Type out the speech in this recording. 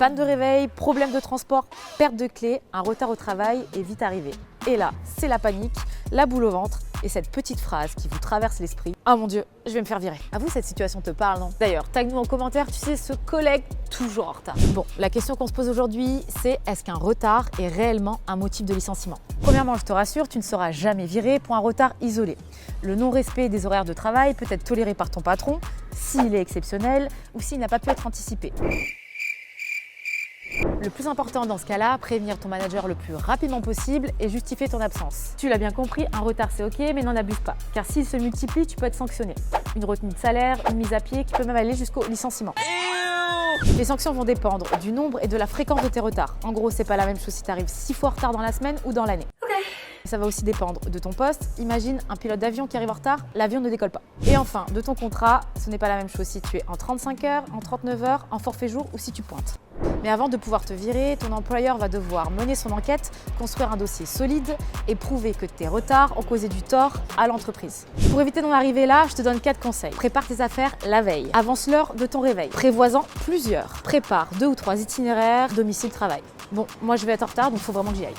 Panne de réveil, problème de transport, perte de clé, un retard au travail est vite arrivé. Et là, c'est la panique, la boule au ventre et cette petite phrase qui vous traverse l'esprit. « Oh mon Dieu, je vais me faire virer ». À vous, cette situation te parle, non? D'ailleurs, tag-nous en commentaire, tu sais, ce collègue toujours en retard. Bon, la question qu'on se pose aujourd'hui, c'est est-ce qu'un retard est réellement un motif de licenciement? Premièrement, je te rassure, tu ne seras jamais viré pour un retard isolé. Le non-respect des horaires de travail peut être toléré par ton patron s'il est exceptionnel ou s'il n'a pas pu être anticipé. Le plus important dans ce cas-là, prévenir ton manager le plus rapidement possible et justifier ton absence. Tu l'as bien compris, un retard c'est ok, mais n'en abuse pas. Car s'il se multiplie, tu peux être sanctionné. Une retenue de salaire, une mise à pied qui peut même aller jusqu'au licenciement. Les sanctions vont dépendre du nombre et de la fréquence de tes retards. En gros, c'est pas la même chose si tu arrives 6 fois en retard dans la semaine ou dans l'année. Ça va aussi dépendre de ton poste. Imagine un pilote d'avion qui arrive en retard, l'avion ne décolle pas. Et enfin, de ton contrat, ce n'est pas la même chose si tu es en 35 heures, en 39 heures, en forfait jour ou si tu pointes. Mais avant de pouvoir te virer, ton employeur va devoir mener son enquête, construire un dossier solide et prouver que tes retards ont causé du tort à l'entreprise. Pour éviter d'en arriver là, je te donne 4 conseils. Prépare tes affaires la veille. Avance l'heure de ton réveil. Prévois-en plusieurs. Prépare 2 ou 3 itinéraires domicile-travail. Bon, moi je vais être en retard, donc il faut vraiment que j'y aille.